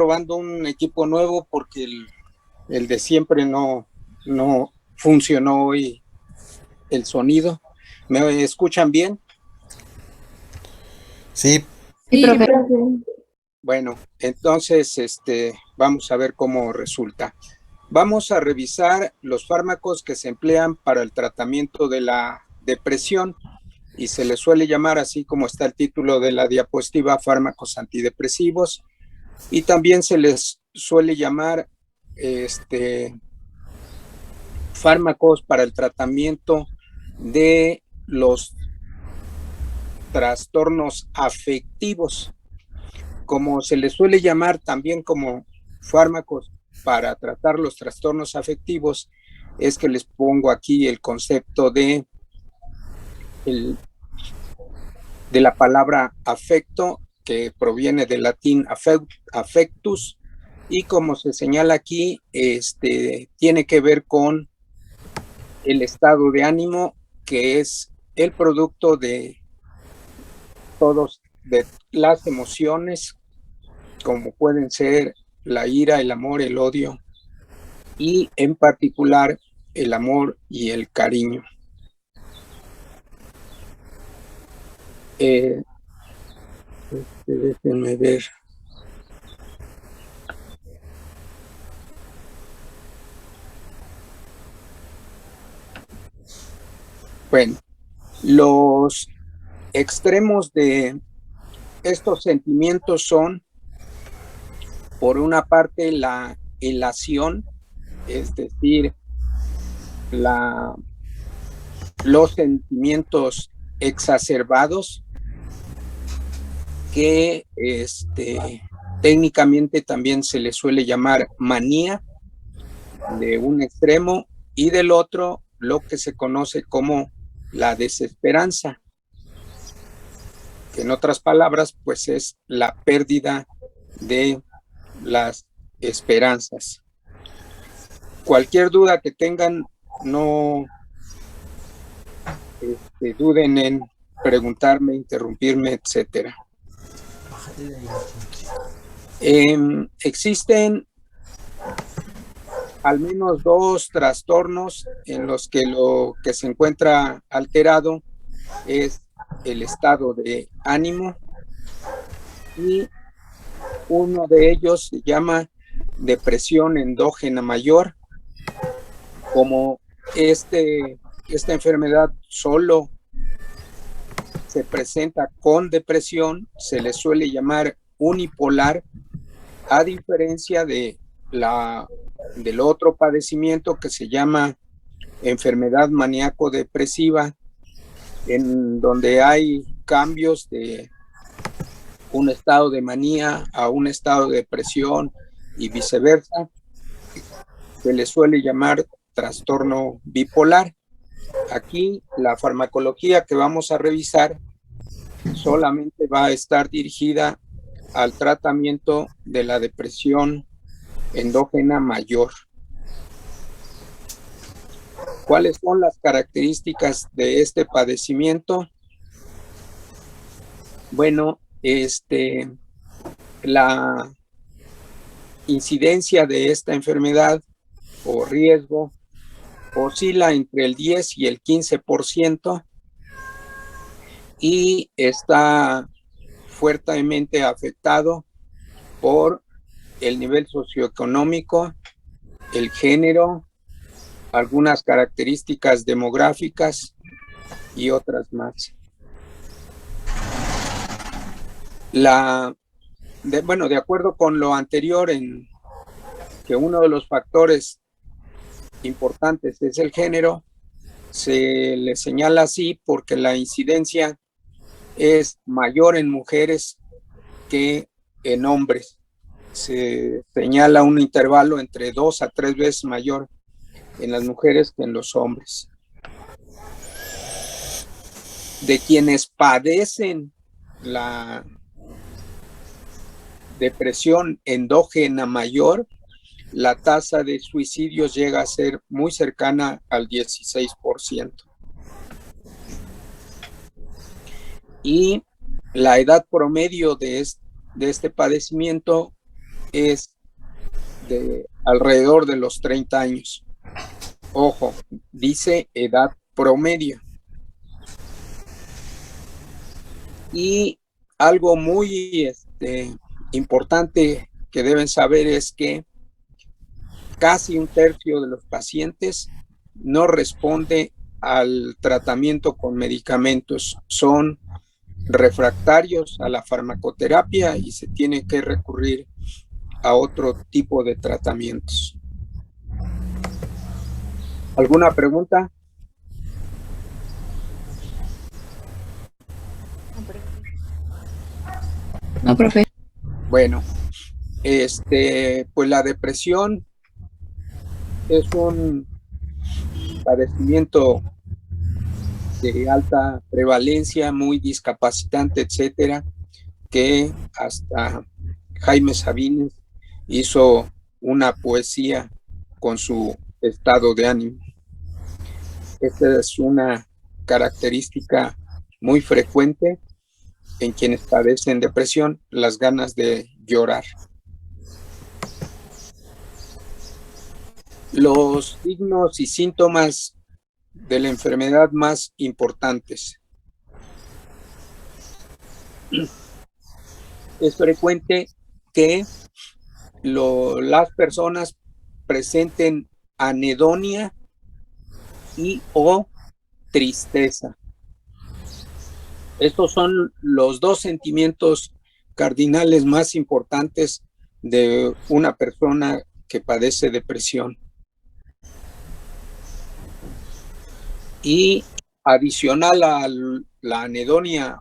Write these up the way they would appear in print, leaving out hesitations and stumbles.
probando un equipo nuevo porque el de siempre no funcionó hoy el sonido. ¿Me escuchan bien? Sí, Sí, profe. Bueno, entonces vamos a ver cómo resulta. Vamos a revisar los fármacos que se emplean para el tratamiento de la depresión y se les suele llamar, así como está el título de la diapositiva, fármacos antidepresivos, y también se les suele llamar fármacos para el tratamiento de los trastornos afectivos, como se les suele llamar también como fármacos para tratar los trastornos afectivos. Es que les pongo aquí el concepto de la palabra afecto, que proviene del latín affectus, y como se señala aquí, tiene que ver con el estado de ánimo, que es el producto de las emociones, como pueden ser la ira, el amor, el odio, y en particular el amor y el cariño. Déjenme ver. Bueno, los extremos de estos sentimientos son, por una parte, la elación, es decir, los sentimientos exacerbados, que técnicamente también se le suele llamar manía, de un extremo, y del otro lo que se conoce como la desesperanza, que en otras palabras pues es la pérdida de las esperanzas. Cualquier duda que tengan, no duden en preguntarme, interrumpirme, etcétera. Existen al menos dos trastornos en los que lo que se encuentra alterado es el estado de ánimo, y uno de ellos se llama depresión endógena mayor. Como esta enfermedad solo se presenta con depresión, se le suele llamar unipolar, a diferencia del otro padecimiento que se llama enfermedad maníaco-depresiva, en donde hay cambios de un estado de manía a un estado de depresión y viceversa. Se le suele llamar trastorno bipolar. Aquí la farmacología que vamos a revisar solamente va a estar dirigida al tratamiento de la depresión endógena mayor. ¿Cuáles son las características de este padecimiento? Bueno, la incidencia de esta enfermedad o riesgo oscila entre el 10 y el 15%, y está fuertemente afectado por el nivel socioeconómico, el género, algunas características demográficas y otras más. De acuerdo con lo anterior, en que uno de los factores importantes es el género, se le señala así porque la incidencia es mayor en mujeres que en hombres. Se señala un intervalo entre 2 a 3 veces mayor en las mujeres que en los hombres. De quienes padecen la depresión endógena mayor, la tasa de suicidios llega a ser muy cercana al 16%. Y la edad promedio de este padecimiento es de alrededor de los 30 años. Ojo, dice edad promedio. Y algo muy importante que deben saber es que casi un tercio de los pacientes no responde al tratamiento con medicamentos. Son refractarios a la farmacoterapia y se tiene que recurrir a otro tipo de tratamientos. ¿Alguna pregunta? No, profe. Bueno, pues la depresión es un padecimiento de alta prevalencia, muy discapacitante, etcétera, que hasta Jaime Sabines hizo una poesía con su estado de ánimo. Esta es una característica muy frecuente en quienes padecen depresión, las ganas de llorar. Los signos y síntomas de la enfermedad más importantes. Es frecuente que las personas presenten anedonia y o tristeza. Estos son los dos sentimientos cardinales más importantes de una persona que padece depresión. Y adicional a la anedonia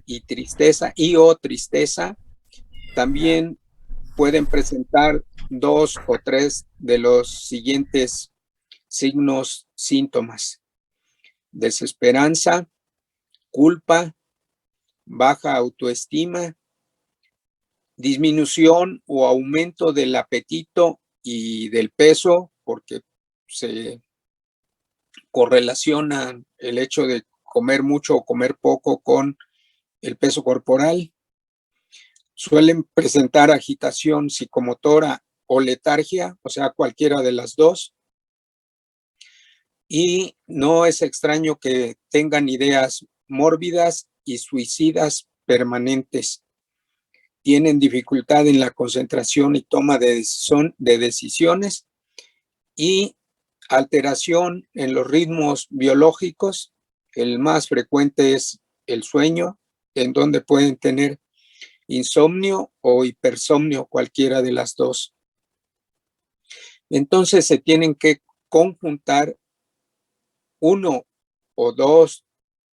y tristeza o tristeza, también pueden presentar 2 o 3 de los siguientes signos, síntomas: desesperanza, culpa, baja autoestima, disminución o aumento del apetito y del peso, porque se correlaciona el hecho de comer mucho o comer poco con el peso corporal. Suelen presentar agitación psicomotora o letargia, o sea, cualquiera de las dos. Y no es extraño que tengan ideas mórbidas y suicidas permanentes. Tienen dificultad en la concentración y toma de decisiones y alteración en los ritmos biológicos. El más frecuente es el sueño, en donde pueden tener insomnio o hipersomnio, cualquiera de las dos. Entonces se tienen que conjuntar uno o dos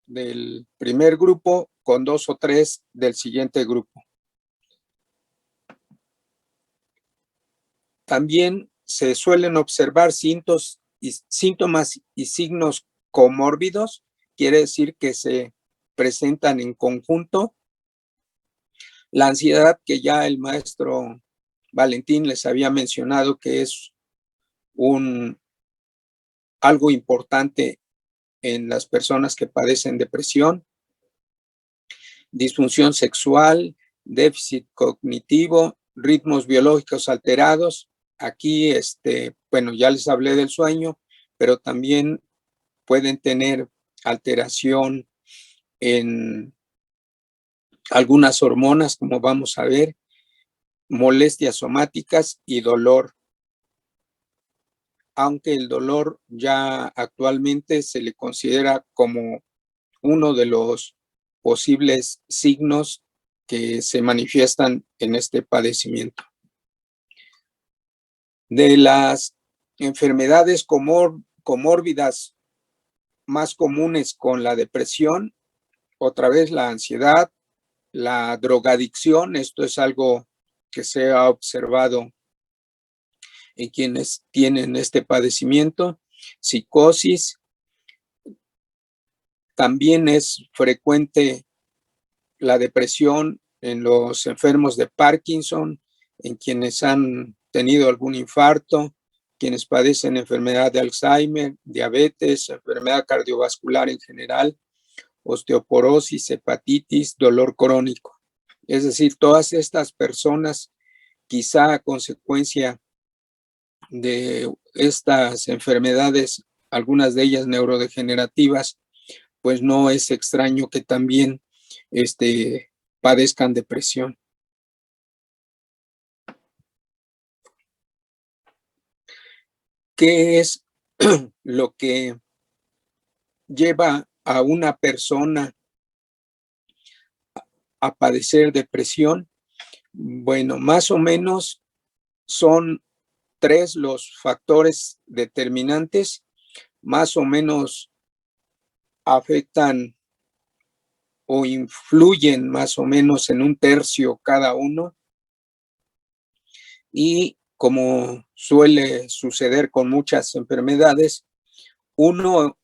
del primer grupo con 2 o 3 del siguiente grupo. También se suelen observar síntomas y signos comórbidos, quiere decir que se presentan en conjunto. La ansiedad, que ya el maestro Valentín les había mencionado que es algo importante en las personas que padecen depresión. Disfunción sexual, déficit cognitivo, ritmos biológicos alterados. Aquí, bueno, ya les hablé del sueño, pero también pueden tener alteración en algunas hormonas, como vamos a ver, molestias somáticas y dolor. Aunque el dolor ya actualmente se le considera como uno de los posibles signos que se manifiestan en este padecimiento. De las enfermedades comórbidas más comunes con la depresión, otra vez la ansiedad, la drogadicción, esto es algo que se ha observado en quienes tienen este padecimiento, psicosis. También es frecuente la depresión en los enfermos de Parkinson, en quienes han tenido algún infarto, quienes padecen enfermedad de Alzheimer, diabetes, enfermedad cardiovascular en general, osteoporosis, hepatitis, dolor crónico. Es decir, todas estas personas quizá a consecuencia de estas enfermedades, algunas de ellas neurodegenerativas, pues no es extraño que también padezcan depresión. ¿Qué es lo que lleva a una persona a padecer depresión? Bueno, más o menos son 3 los factores determinantes, más o menos afectan o influyen más o menos en 1/3 cada uno. Y como suele suceder con muchas enfermedades, uno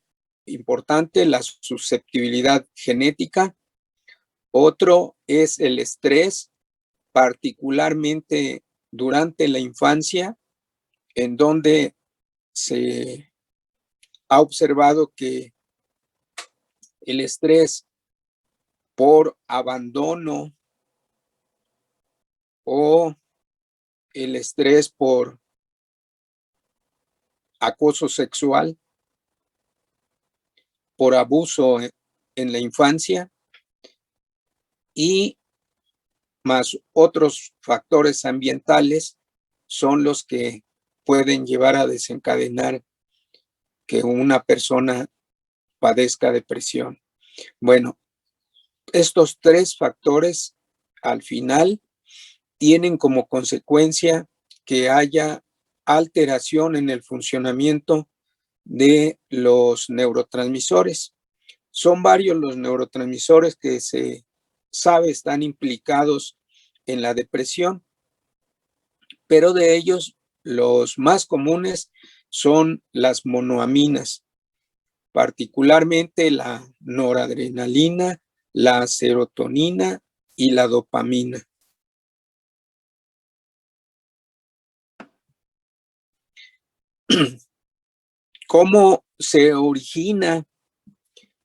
importante, la susceptibilidad genética. Otro es el estrés, particularmente durante la infancia, en donde se ha observado que el estrés por abandono o el estrés por acoso sexual, por abuso en la infancia y más otros factores ambientales son los que pueden llevar a desencadenar que una persona padezca depresión. Bueno, estos 3 factores al final tienen como consecuencia que haya alteración en el funcionamiento de los neurotransmisores. Son varios los neurotransmisores que se sabe están implicados en la depresión, pero de ellos los más comunes son las monoaminas, particularmente la noradrenalina, la serotonina y la dopamina. ¿Cómo se origina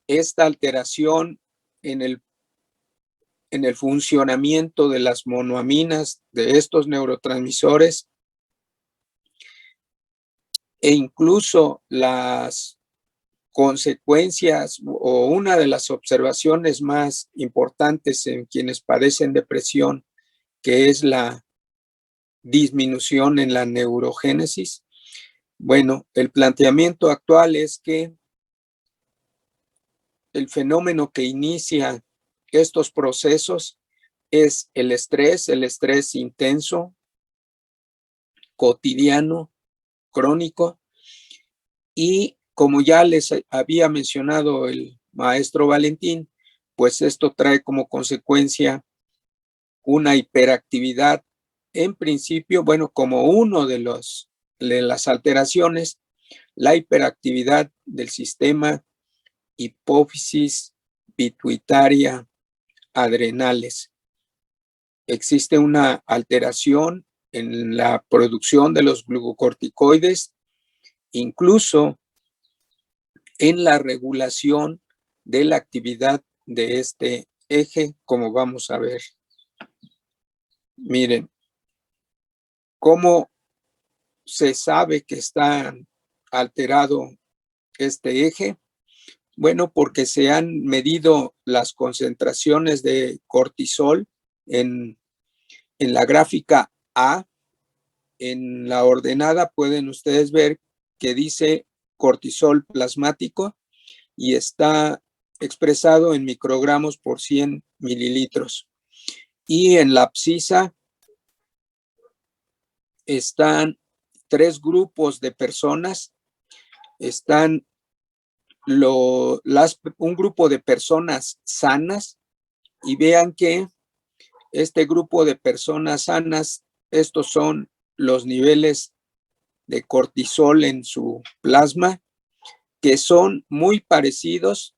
esta alteración en el funcionamiento de las monoaminas, de estos neurotransmisores? E incluso las consecuencias o una de las observaciones más importantes en quienes padecen depresión, que es la disminución en la neurogénesis. Bueno, el planteamiento actual es que el fenómeno que inicia estos procesos es el estrés intenso, cotidiano, crónico, y como ya les había mencionado el maestro Valentín, pues esto trae como consecuencia una hiperactividad, en principio, bueno, como uno de las alteraciones, la hiperactividad del sistema hipófisis, pituitaria, adrenales. Existe una alteración en la producción de los glucocorticoides, incluso en la regulación de la actividad de este eje, como vamos a ver. Miren, ¿cómo se sabe que está alterado este eje? Bueno, porque se han medido las concentraciones de cortisol en la gráfica A. En la ordenada pueden ustedes ver que dice cortisol plasmático y está expresado en microgramos por 100 mililitros. Y en la abscisa están 3 grupos de personas. Están un grupo de personas sanas, y vean que este grupo de personas sanas, estos son los niveles de cortisol en su plasma, que son muy parecidos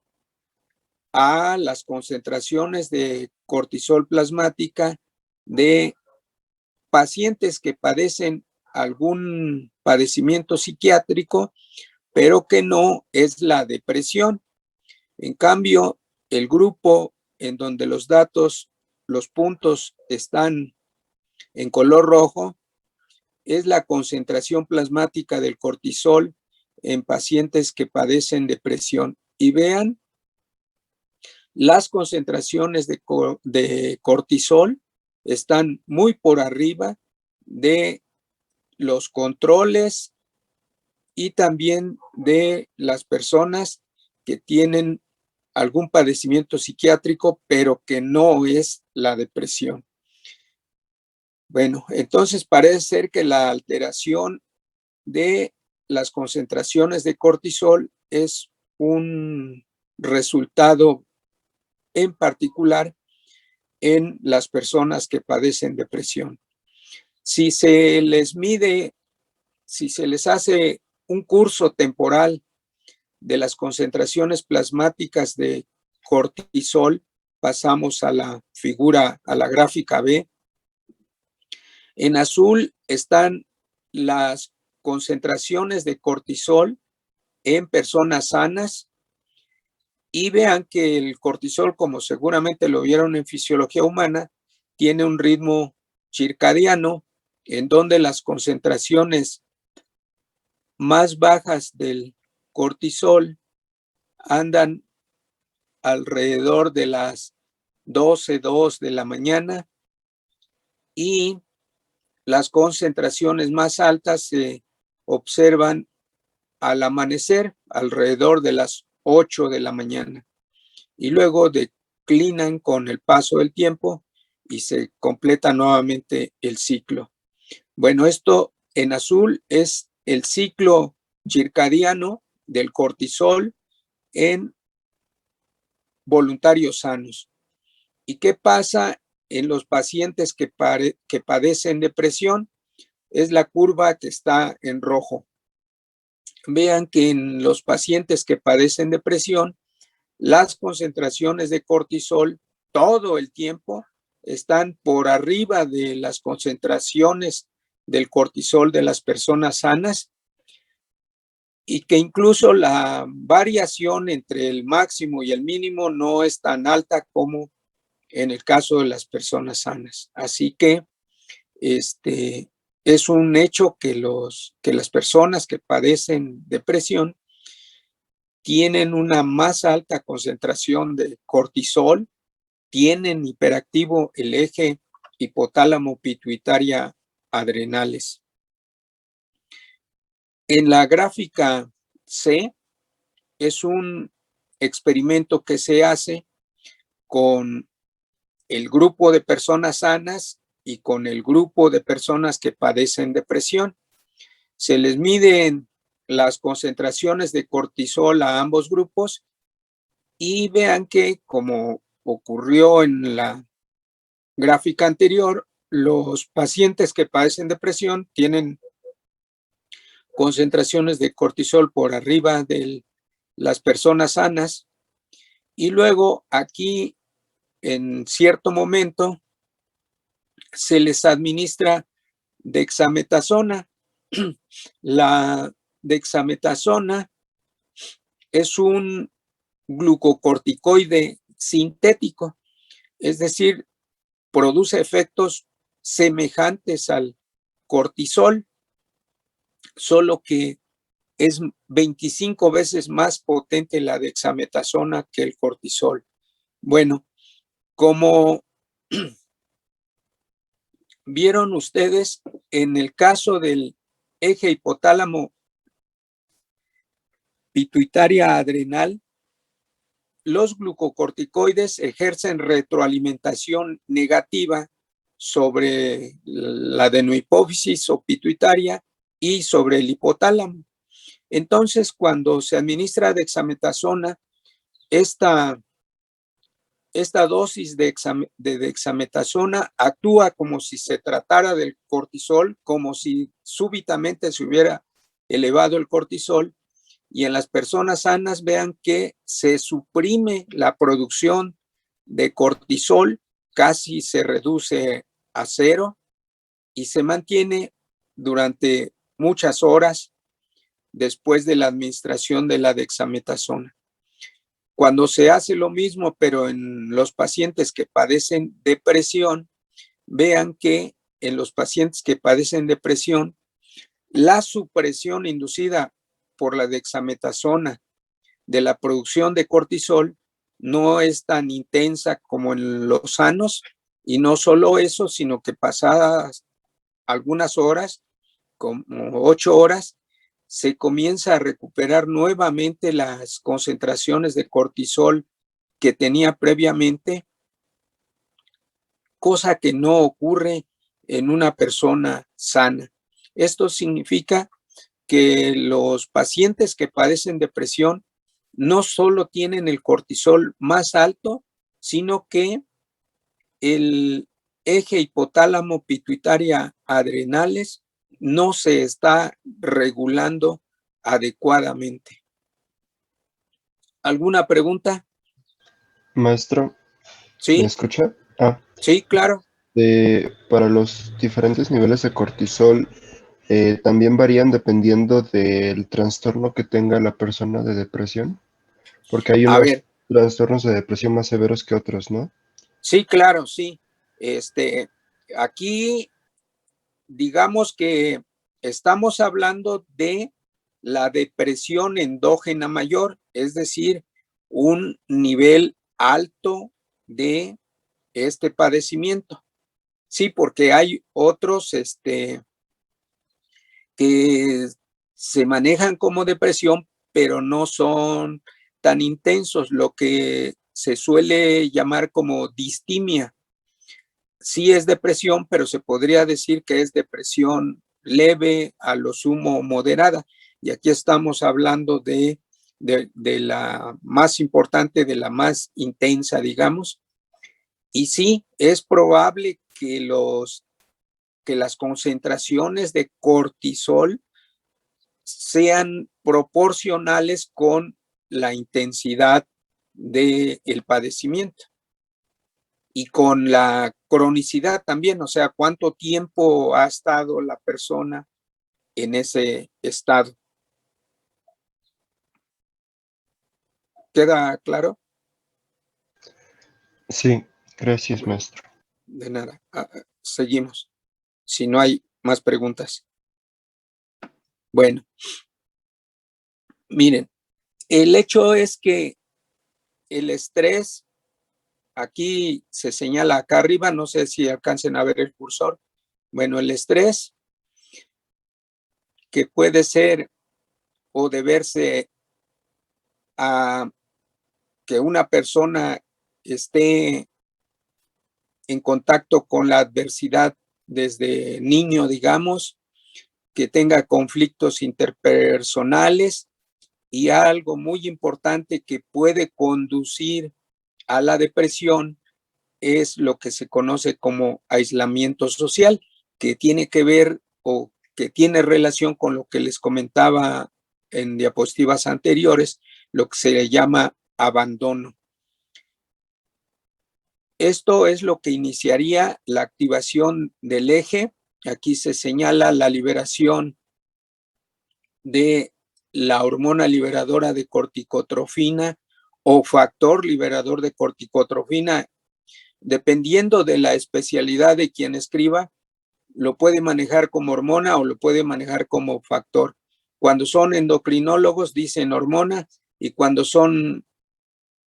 a las concentraciones de cortisol plasmática de pacientes que padecen algún padecimiento psiquiátrico, pero que no es la depresión. En cambio, el grupo en donde los datos, los puntos están en color rojo es la concentración plasmática del cortisol en pacientes que padecen depresión. Y vean las concentraciones de cortisol están muy por arriba de los controles y también de las personas que tienen algún padecimiento psiquiátrico, pero que no es la depresión. Bueno, entonces parece ser que la alteración de las concentraciones de cortisol es un resultado en particular en las personas que padecen depresión. Si se les mide, si se les hace un curso temporal de las concentraciones plasmáticas de cortisol, pasamos a la figura, a la gráfica B. En azul están las concentraciones de cortisol en personas sanas y vean que el cortisol, como seguramente lo vieron en fisiología humana, tiene un ritmo circadiano en donde las concentraciones más bajas del cortisol andan alrededor de las 12:02 de la mañana y las concentraciones más altas se observan al amanecer, alrededor de las 8 de la mañana. Y luego declinan con el paso del tiempo y se completa nuevamente el ciclo. Bueno, esto en azul es el ciclo circadiano del cortisol en voluntarios sanos. ¿Y qué pasa en los pacientes que padecen depresión? Es la curva que está en rojo. Vean que en los pacientes que padecen depresión, las concentraciones de cortisol todo el tiempo están por arriba de las concentraciones del cortisol de las personas sanas y que incluso la variación entre el máximo y el mínimo no es tan alta como en el caso de las personas sanas. Así que es un hecho que las personas que padecen depresión tienen una más alta concentración de cortisol, tienen hiperactivo el eje hipotálamo pituitaria adrenales. En la gráfica C es un experimento que se hace con el grupo de personas sanas y con el grupo de personas que padecen depresión. Se les miden las concentraciones de cortisol a ambos grupos y vean que, como ocurrió en la gráfica anterior, los pacientes que padecen depresión tienen concentraciones de cortisol por arriba de las personas sanas y luego aquí en cierto momento se les administra dexametasona. La dexametasona es un glucocorticoide sintético, es decir, produce efectos semejantes al cortisol, solo que es 25 veces más potente la dexametasona que el cortisol. Bueno, como vieron ustedes, en el caso del eje hipotálamo pituitaria adrenal, los glucocorticoides ejercen retroalimentación negativa sobre la adenohipófisis o pituitaria y sobre el hipotálamo. Entonces, cuando se administra dexametasona, esta dosis de dexametasona actúa como si se tratara del cortisol, como si súbitamente se hubiera elevado el cortisol, y en las personas sanas vean que se suprime la producción de cortisol, casi se reduce a cero y se mantiene durante muchas horas después de la administración de la dexametasona. Cuando se hace lo mismo, pero en los pacientes que padecen depresión, vean que en los pacientes que padecen depresión, la supresión inducida por la dexametasona de la producción de cortisol no es tan intensa como en los sanos, y no solo eso, sino que pasadas algunas horas, como 8 horas, se comienza a recuperar nuevamente las concentraciones de cortisol que tenía previamente, cosa que no ocurre en una persona sana. Esto significa que los pacientes que padecen depresión no solo tienen el cortisol más alto, sino que el eje hipotálamo pituitaria adrenales no se está regulando adecuadamente. ¿Alguna pregunta? Maestro, ¿me Sí, escucha? sí, claro. Para los diferentes niveles de cortisol, también varían dependiendo del trastorno que tenga la persona de depresión, porque hay A unos ver, trastornos de depresión más severos que otros, ¿no? sí, claro, sí. Aquí, digamos que estamos hablando de la depresión endógena mayor, es decir, un nivel alto de este padecimiento. Sí, porque hay otros que se manejan como depresión, pero no son tan intensos, lo que se suele llamar como distimia. Sí es depresión, pero se podría decir que es depresión leve, a lo sumo moderada. Y aquí estamos hablando de la más importante, de la más intensa, digamos. Y sí, es probable que las concentraciones de cortisol sean proporcionales con la intensidad del padecimiento y con la cronicidad también, o sea, cuánto tiempo ha estado la persona en ese estado. ¿Queda claro? Sí, gracias, Bueno, maestro. de nada. Seguimos. Si no hay más preguntas. Bueno, miren, el hecho es que el estrés, aquí se señala acá arriba, no sé si alcancen a ver el cursor. Bueno, el estrés, que puede ser o deberse a que una persona esté en contacto con la adversidad desde niño, digamos, que tenga conflictos interpersonales, y algo muy importante que puede conducir a la depresión es lo que se conoce como aislamiento social, que tiene que ver o que tiene relación con lo que les comentaba en diapositivas anteriores, lo que se le llama abandono. Esto es lo que iniciaría la activación del eje. Aquí se señala la liberación de la hormona liberadora de corticotrofina o factor liberador de corticotrofina. Dependiendo de la especialidad de quien escriba, lo puede manejar como hormona o lo puede manejar como factor. Cuando son endocrinólogos dicen hormona, y cuando son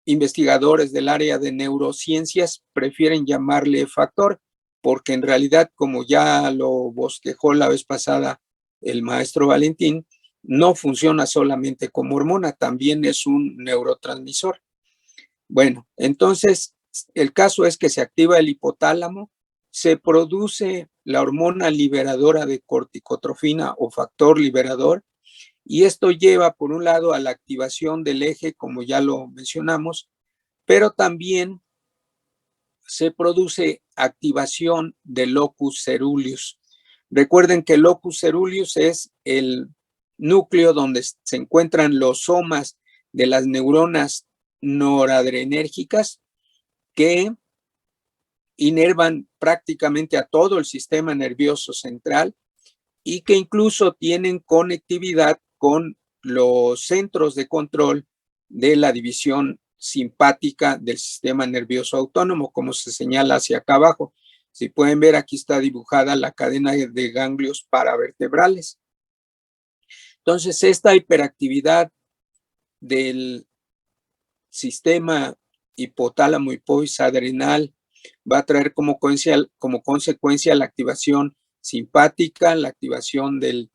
investigadores del área de neurociencias prefieren llamarle factor, porque en realidad, como ya lo bosquejó la vez pasada el maestro Valentín, no funciona solamente como hormona, también es un neurotransmisor. Bueno, entonces el caso es que se activa el hipotálamo, se produce la hormona liberadora de corticotrofina o factor liberador, y esto lleva por un lado a la activación del eje, como ya lo mencionamos, pero también se produce activación del locus ceruleus. Recuerden que el locus ceruleus es el núcleo donde se encuentran los somas de las neuronas noradrenérgicas que inervan prácticamente a todo el sistema nervioso central y que incluso tienen conectividad con los centros de control de la división simpática del sistema nervioso autónomo, como se señala hacia acá abajo. Si pueden ver, aquí está dibujada la cadena de ganglios paravertebrales. Entonces, esta hiperactividad del sistema hipotálamo hipófisis adrenal va a traer como consecuencia la activación simpática, la activación del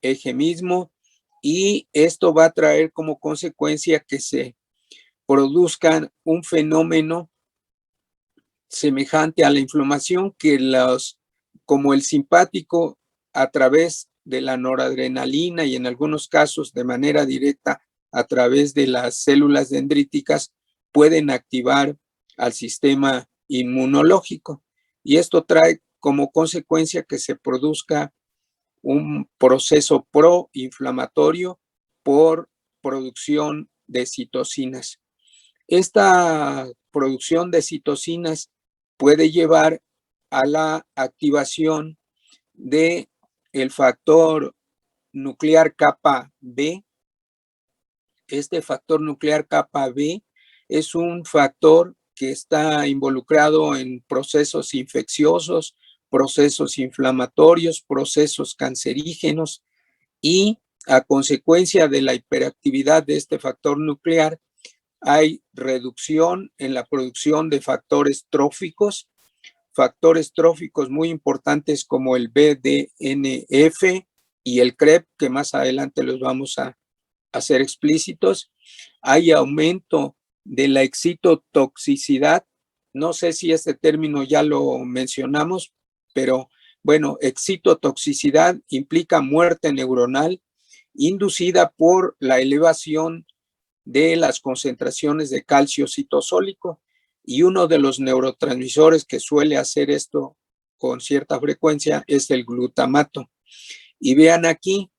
eje mismo, y esto va a traer como consecuencia que se produzcan un fenómeno semejante a la inflamación, que como el simpático, a través de la noradrenalina y en algunos casos de manera directa a través de las células dendríticas, pueden activar al sistema inmunológico. Y esto trae como consecuencia que se produzca un proceso proinflamatorio por producción de citocinas. Esta producción de citocinas puede llevar a la activación de el factor nuclear kappa B. Este factor nuclear kappa B es un factor que está involucrado en procesos infecciosos, procesos inflamatorios, procesos cancerígenos, y a consecuencia de la hiperactividad de este factor nuclear hay reducción en la producción de factores tróficos muy importantes como el BDNF y el CREP, que más adelante los vamos a hacer explícitos. Hay aumento de la excitotoxicidad. No sé si este término ya lo mencionamos, pero bueno, excitotoxicidad implica muerte neuronal inducida por la elevación de las concentraciones de calcio citosólico, y uno de los neurotransmisores que suele hacer esto con cierta frecuencia es el glutamato. Y vean aquí,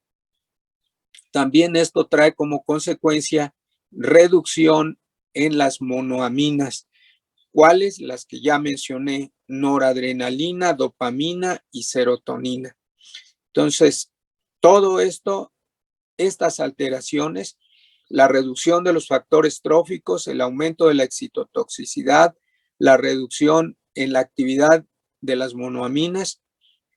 también esto trae como consecuencia reducción en las monoaminas. ¿Cuáles? Las que ya mencioné: noradrenalina, dopamina y serotonina. Entonces, todo esto, estas alteraciones, la reducción de los factores tróficos, el aumento de la excitotoxicidad, la reducción en la actividad de las monoaminas,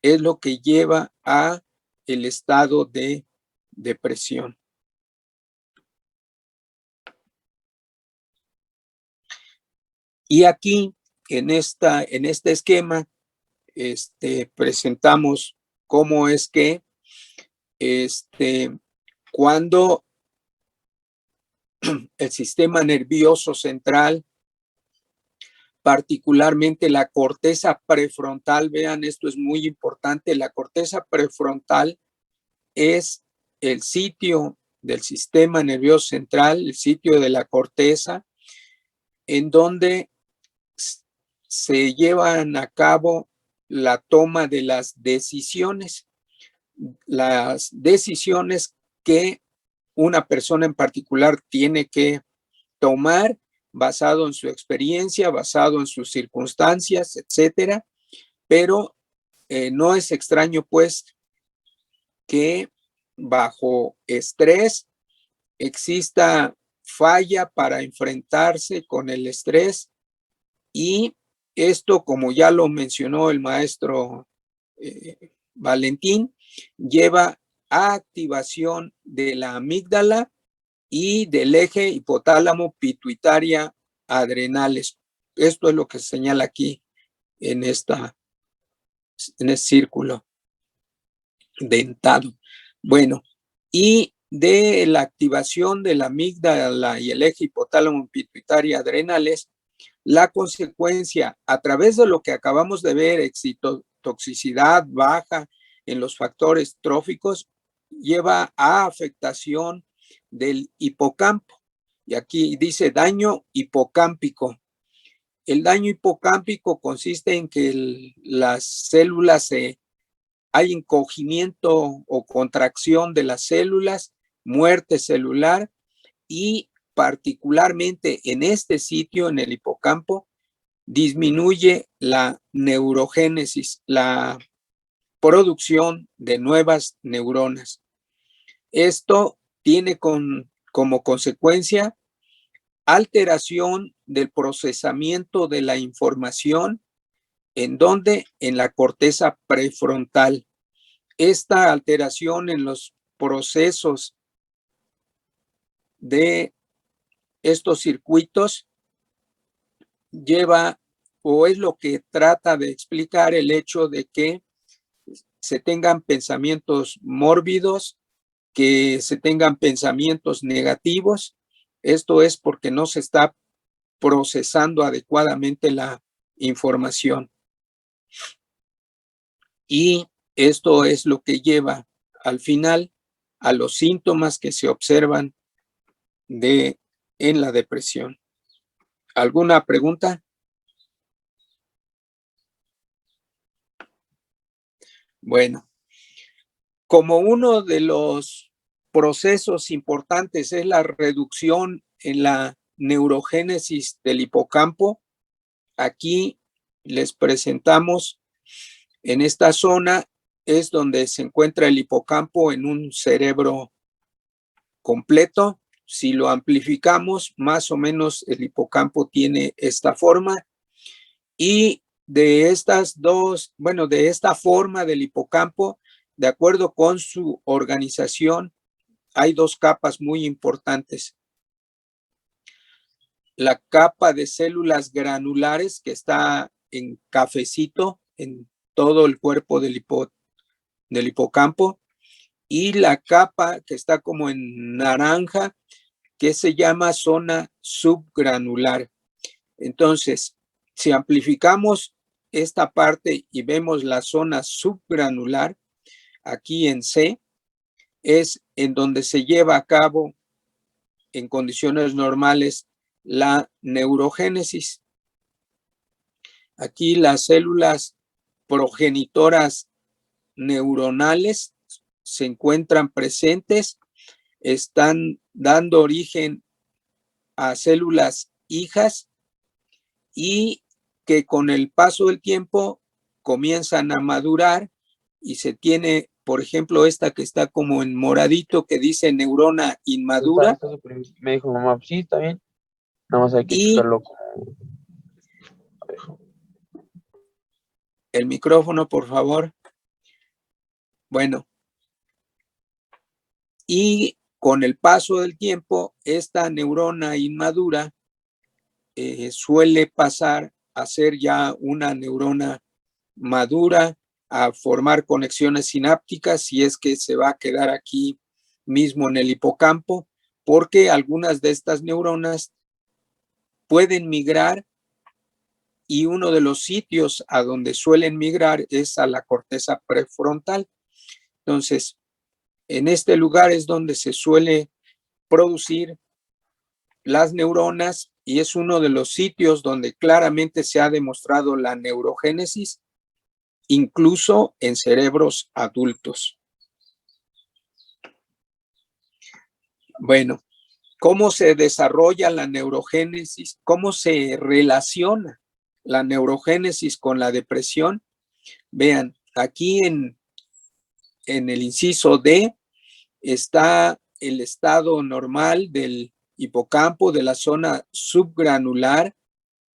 es lo que lleva a el estado de depresión. Y aquí, en este esquema, presentamos cómo es que cuando el sistema nervioso central, particularmente la corteza prefrontal, vean, esto es muy importante, la corteza prefrontal es el sitio del sistema nervioso central, el sitio de la corteza, en donde se llevan a cabo la toma de las decisiones que una persona en particular tiene que tomar basado en su experiencia, basado en sus circunstancias, etcétera. Pero no es extraño, pues, que bajo estrés exista falla para enfrentarse con el estrés, y esto, como ya lo mencionó el maestro Valentín, lleva a activación de la amígdala y del eje hipotálamo pituitaria adrenales. Esto es lo que se señala aquí en este círculo dentado. Bueno, y de la activación de la amígdala y el eje hipotálamo pituitaria adrenales, la consecuencia, a través de lo que acabamos de ver, excitotoxicidad baja en los factores tróficos, lleva a afectación del hipocampo. Y aquí dice daño hipocámpico. El daño hipocámpico consiste en que las células hay encogimiento o contracción de las células, muerte celular, y particularmente en este sitio, en el hipocampo, disminuye la neurogénesis, la producción de nuevas neuronas. Esto tiene como consecuencia alteración del procesamiento de la información ¿En dónde? En la corteza prefrontal. Esta alteración en los procesos de estos circuitos lleva o es lo que trata de explicar el hecho de que se tengan pensamientos mórbidos, que se tengan pensamientos negativos. Esto es porque no se está procesando adecuadamente la información. Y esto es lo que lleva al final a los síntomas que se observan en la depresión. ¿Alguna pregunta? Bueno, como uno de los procesos importantes es la reducción en la neurogénesis del hipocampo, aquí les presentamos en esta zona es donde se encuentra el hipocampo en un cerebro completo. Si lo amplificamos, más o menos el hipocampo tiene esta forma. Y de estas dos, bueno, de esta forma del hipocampo, de acuerdo con su organización, hay dos capas muy importantes. La capa de células granulares, que está en cafecito, en todo el cuerpo del hipocampo, y la capa que está como en naranja, que se llama zona subgranular. Entonces, si amplificamos esta parte y vemos la zona subgranular, aquí en C, es en donde se lleva a cabo en condiciones normales la neurogénesis. Aquí las células progenitoras neuronales se encuentran presentes, están dando origen a células hijas y que con el paso del tiempo comienzan a madurar y se tiene, por ejemplo, esta que está como en moradito que dice neurona inmadura. Me dijo mamá, sí, está bien, nada más hay que Y checarlo. el micrófono, por favor. Bueno, y con el paso del tiempo, esta neurona inmadura suele pasar a ser ya una neurona madura, a formar conexiones sinápticas, si es que se va a quedar aquí mismo en el hipocampo, porque algunas de estas neuronas pueden migrar y uno de los sitios a donde suelen migrar es a la corteza prefrontal. Entonces, en este lugar es donde se suele producir las neuronas y es uno de los sitios donde claramente se ha demostrado la neurogénesis, incluso en cerebros adultos. Bueno, ¿cómo se desarrolla la neurogénesis? ¿Cómo se relaciona la neurogénesis con la depresión? Vean, aquí en el inciso D está el estado normal del hipocampo, de la zona subgranular,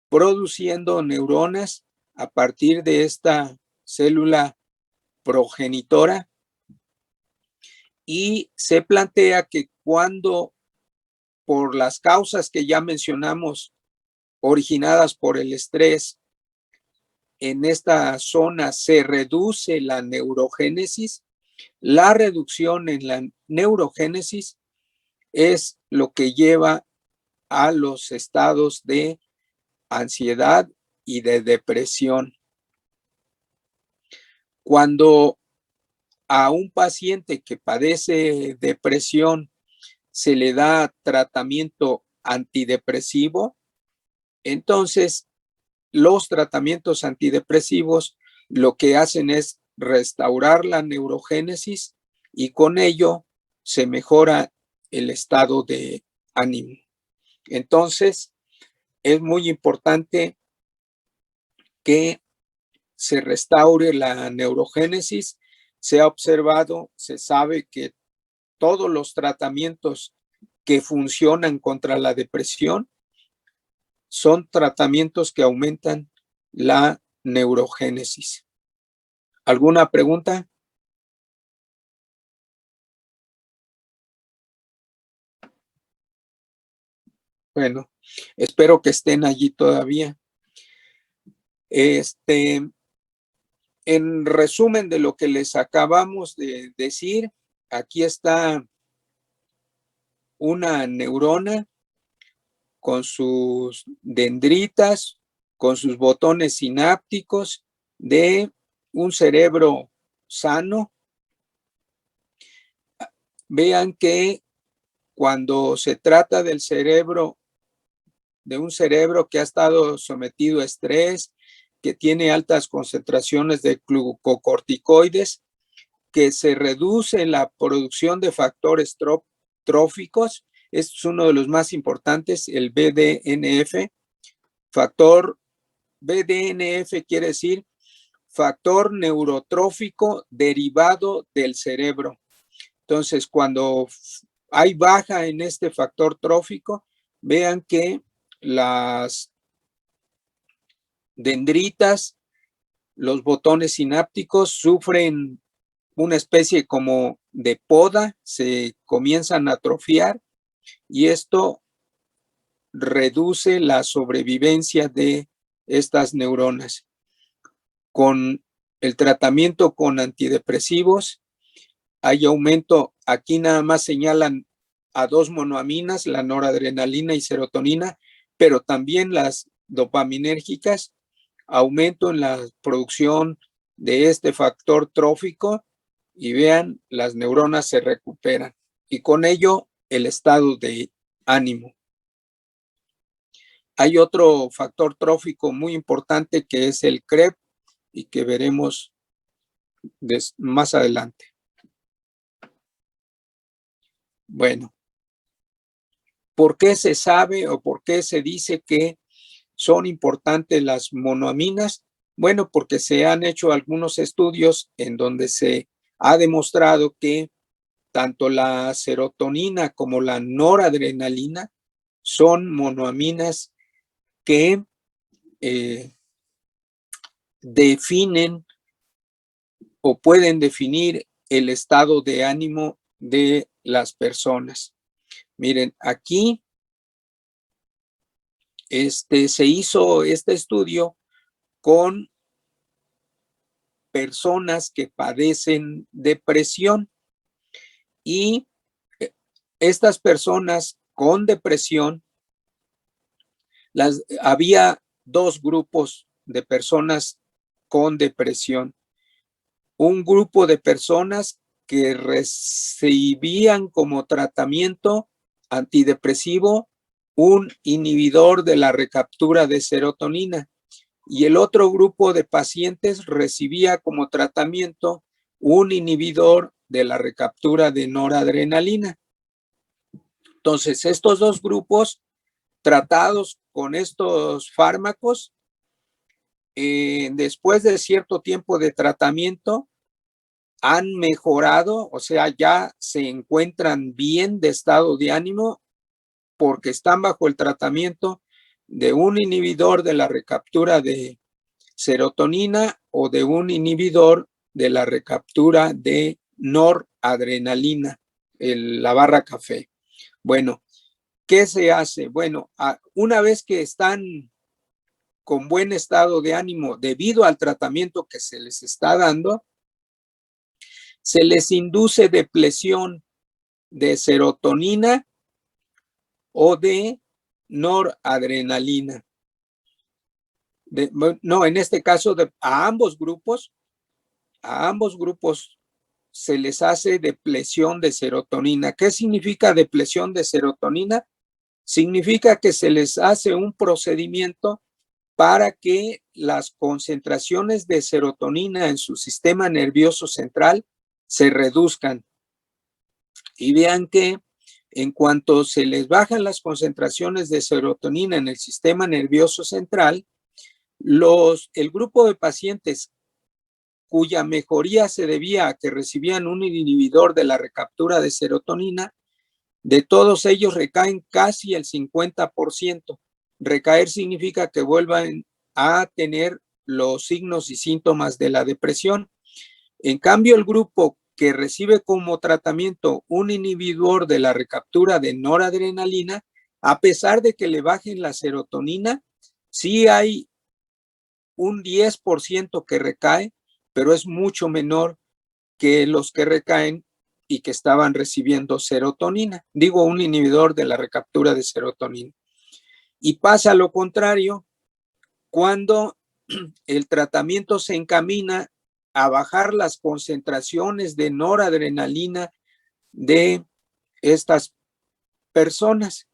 produciendo neuronas a partir de esta célula progenitora, y se plantea que cuando, por las causas que ya mencionamos, originadas por el estrés, en esta zona se reduce la neurogénesis, la reducción en la neurogénesis es lo que lleva a los estados de ansiedad y de depresión. Cuando a un paciente que padece depresión se le da tratamiento antidepresivo, entonces los tratamientos antidepresivos lo que hacen es restaurar la neurogénesis y con ello se mejora el estado de ánimo. Entonces, es muy importante que se restaure la neurogénesis. Se ha observado, se sabe que todos los tratamientos que funcionan contra la depresión son tratamientos que aumentan la neurogénesis. ¿Alguna pregunta? Bueno, espero que estén allí todavía. En resumen de lo que les acabamos de decir, aquí está una neurona con sus dendritas, con sus botones sinápticos de un cerebro sano. Vean que cuando se trata del cerebro, de un cerebro que ha estado sometido a estrés, que tiene altas concentraciones de glucocorticoides, que se reduce la producción de factores tróficos. Este es uno de los más importantes, el BDNF. Factor BDNF quiere decir factor neurotrófico derivado del cerebro. Entonces, cuando hay baja en este factor trófico, vean que las dendritas, los botones sinápticos sufren una especie como de poda, se comienzan a atrofiar y esto reduce la sobrevivencia de estas neuronas. Con el tratamiento con antidepresivos hay aumento, aquí nada más señalan a dos monoaminas, la noradrenalina y serotonina, pero también las dopaminérgicas, aumento en la producción de este factor trófico y vean, las neuronas se recuperan y con ello el estado de ánimo. Hay otro factor trófico muy importante que es el CREP y que veremos más adelante. Bueno, ¿por qué se sabe o por qué se dice que son importantes las monoaminas? Bueno, porque se han hecho algunos estudios en donde se ha demostrado que tanto la serotonina como la noradrenalina son monoaminas que definen o pueden definir el estado de ánimo de las personas. Miren, aquí se hizo este estudio con personas que padecen depresión y estas personas con depresión, había dos grupos de personas con depresión. Un grupo de personas que recibían como tratamiento antidepresivo un inhibidor de la recaptura de serotonina y el otro grupo de pacientes recibía como tratamiento un inhibidor de la recaptura de noradrenalina. Entonces, estos dos grupos tratados con estos fármacos, después de cierto tiempo de tratamiento, han mejorado, o sea, ya se encuentran bien de estado de ánimo porque están bajo el tratamiento de un inhibidor de la recaptura de serotonina o de un inhibidor de la recaptura de noradrenalina, la barra café. Bueno, ¿qué se hace? Bueno, una vez que están con buen estado de ánimo debido al tratamiento que se les está dando, se les induce depresión de serotonina o de noradrenalina. No, en este caso a ambos grupos se les hace depresión de serotonina. ¿Qué significa depresión de serotonina? Significa que se les hace un procedimiento para que las concentraciones de serotonina en su sistema nervioso central se reduzcan. Y vean que en cuanto se les bajan las concentraciones de serotonina en el sistema nervioso central, el grupo de pacientes cuya mejoría se debía a que recibían un inhibidor de la recaptura de serotonina, de todos ellos recaen casi el 50%. Recaer significa que vuelvan a tener los signos y síntomas de la depresión. En cambio, el grupo que recibe como tratamiento un inhibidor de la recaptura de noradrenalina, a pesar de que le bajen la serotonina, sí hay un 10% que recae, pero es mucho menor que los que recaen y que estaban recibiendo serotonina. Digo, un inhibidor de la recaptura de serotonina. Y pasa lo contrario cuando el tratamiento se encamina a bajar las concentraciones de noradrenalina de estas personas.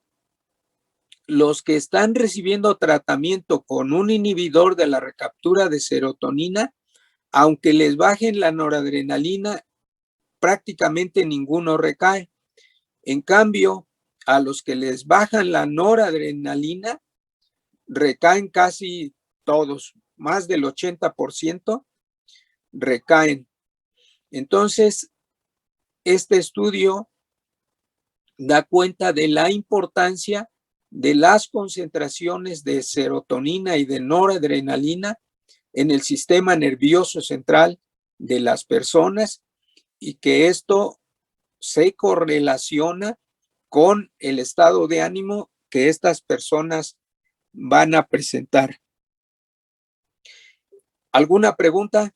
Los que están recibiendo tratamiento con un inhibidor de la recaptura de serotonina, aunque les bajen la noradrenalina, prácticamente ninguno recae. En cambio, a los que les bajan la noradrenalina, recaen casi todos, más del 80% recaen. Entonces, este estudio da cuenta de la importancia de las concentraciones de serotonina y de noradrenalina en el sistema nervioso central de las personas y que esto se correlaciona con el estado de ánimo que estas personas van a presentar. ¿Alguna pregunta?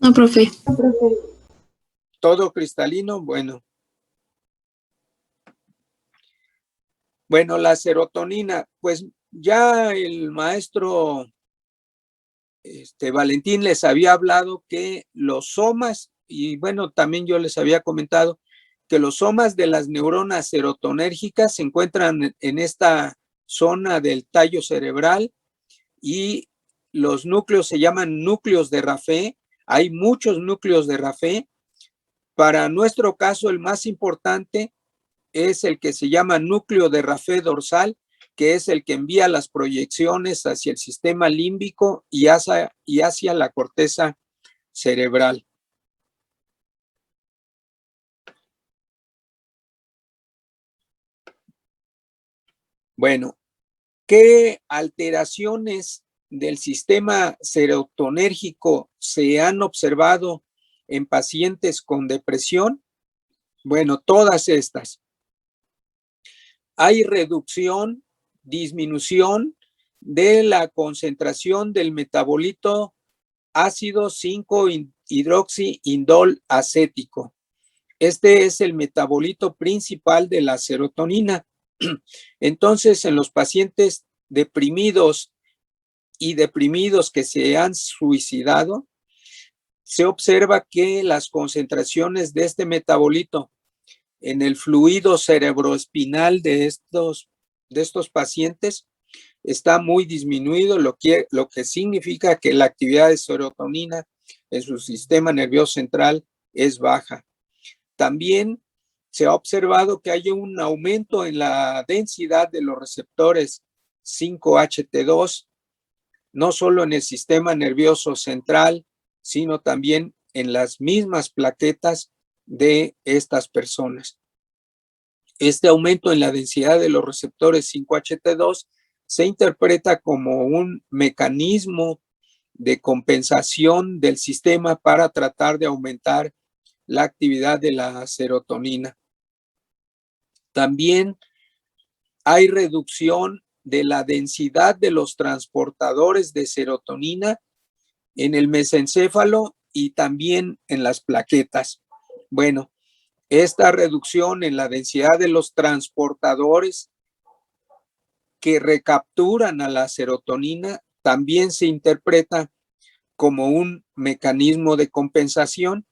No, profe. ¿Todo cristalino? Bueno, la serotonina, pues ya el maestro Valentín les había hablado que los somas, y bueno, también yo les había comentado que los somas de las neuronas serotonérgicas se encuentran en esta zona del tallo cerebral y los núcleos se llaman núcleos de Raffet. Hay muchos núcleos de Raffet. Para nuestro caso, el más importante es el que se llama núcleo de Raffet dorsal, que es el que envía las proyecciones hacia el sistema límbico y hacia la corteza cerebral. Bueno, ¿qué alteraciones del sistema serotonérgico se han observado en pacientes con depresión? Bueno, todas estas. Hay reducción, disminución de la concentración del metabolito ácido 5-hidroxiindol acético. Este es el metabolito principal de la serotonina. Entonces, en los pacientes deprimidos y deprimidos que se han suicidado, se observa que las concentraciones de este metabolito en el fluido cerebroespinal de estos pacientes está muy disminuido, lo que significa que la actividad de serotonina en su sistema nervioso central es baja. También se ha observado que hay un aumento en la densidad de los receptores 5-HT2, no solo en el sistema nervioso central, sino también en las mismas plaquetas de estas personas. Este aumento en la densidad de los receptores 5-HT2 se interpreta como un mecanismo de compensación del sistema para tratar de aumentar la actividad de la serotonina. También hay reducción de la densidad de los transportadores de serotonina en el mesencéfalo y también en las plaquetas. Bueno, esta reducción en la densidad de los transportadores que recapturan a la serotonina también se interpreta como un mecanismo de compensación.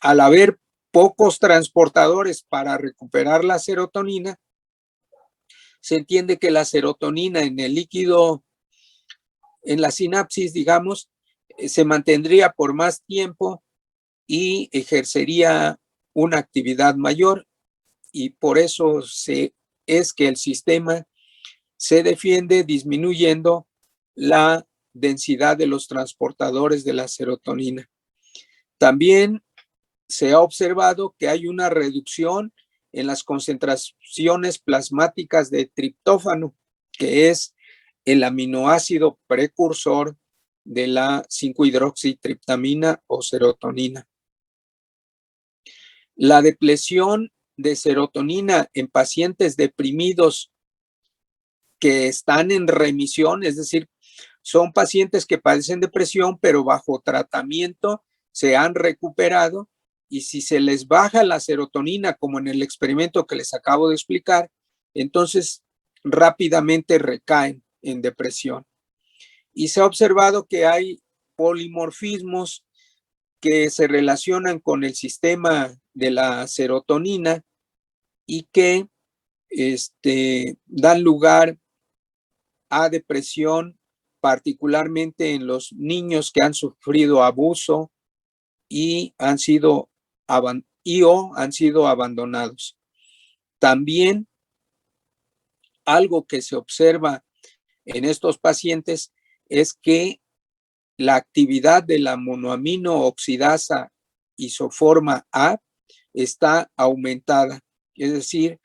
Al haber pocos transportadores para recuperar la serotonina, se entiende que la serotonina en el líquido, en la sinapsis, digamos, se mantendría por más tiempo y ejercería una actividad mayor, y por eso es que el sistema se defiende disminuyendo la densidad de los transportadores de la serotonina. También se ha observado que hay una reducción en las concentraciones plasmáticas de triptófano. que es el aminoácido precursor de la 5-hidroxitriptamina o serotonina. La depresión de serotonina en pacientes deprimidos que están en remisión, es decir, son pacientes que padecen depresión, pero bajo tratamiento se han recuperado, y si se les baja la serotonina, como en el experimento que les acabo de explicar, entonces rápidamente recaen en depresión. Y se ha observado que hay polimorfismos que se relacionan con el sistema de la serotonina y que dan lugar a depresión, particularmente en los niños que han sufrido abuso y han sido abandonados. También algo que se observa en estos pacientes es que la actividad de la monoamino oxidasa isoforma A está aumentada, es decir,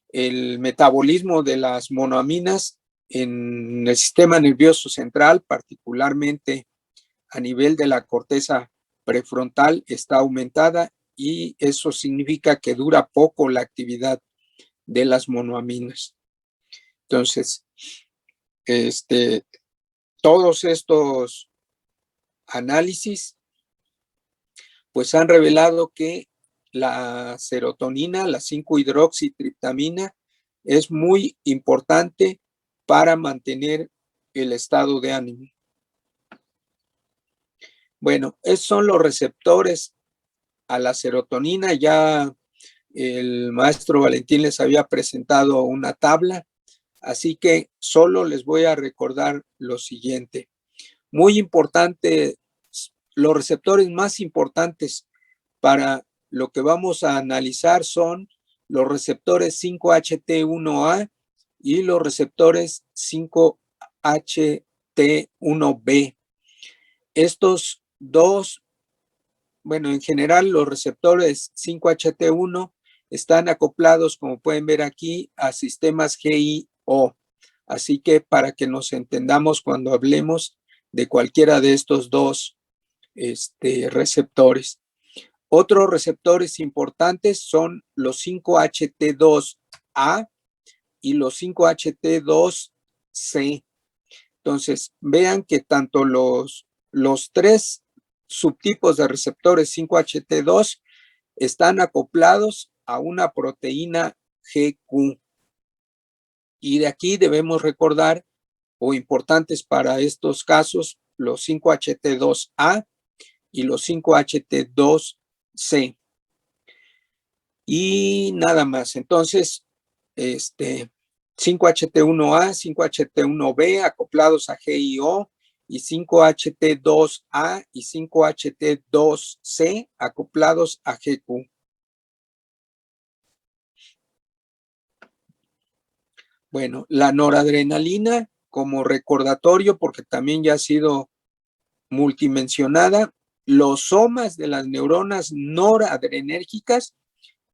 el metabolismo de las monoaminas en el sistema nervioso central, particularmente a nivel de la corteza prefrontal, está aumentada, y eso significa que dura poco la actividad de las monoaminas. Entonces, todos estos análisis pues han revelado que la serotonina, la 5-hidroxitriptamina, es muy importante para mantener el estado de ánimo. Bueno, esos son los receptores a la serotonina. Ya el maestro Valentín les había presentado una tabla, así que solo les voy a recordar lo siguiente. Muy importante, los receptores más importantes para lo que vamos a analizar son los receptores 5-HT1A y los receptores 5-HT1B. Estos dos, bueno, en general los receptores 5-HT1 están acoplados, como pueden ver aquí, a sistemas GI-O. Así que para que nos entendamos cuando hablemos de cualquiera de estos dos receptores. Otros receptores importantes son los 5-HT2A y los 5-HT2C. Entonces, vean que tanto los tres subtipos de receptores 5-HT2 están acoplados a una proteína GQ. Y de aquí debemos recordar, o importantes para estos casos, los 5-HT2A y los 5-HT2C. Y nada más. Entonces, 5-HT1A, 5-HT1B acoplados a GIO, y 5-HT2A y 5-HT2C acoplados a GQ. Bueno, la noradrenalina, como recordatorio, porque también ya ha sido multimensionada, los somas de las neuronas noradrenérgicas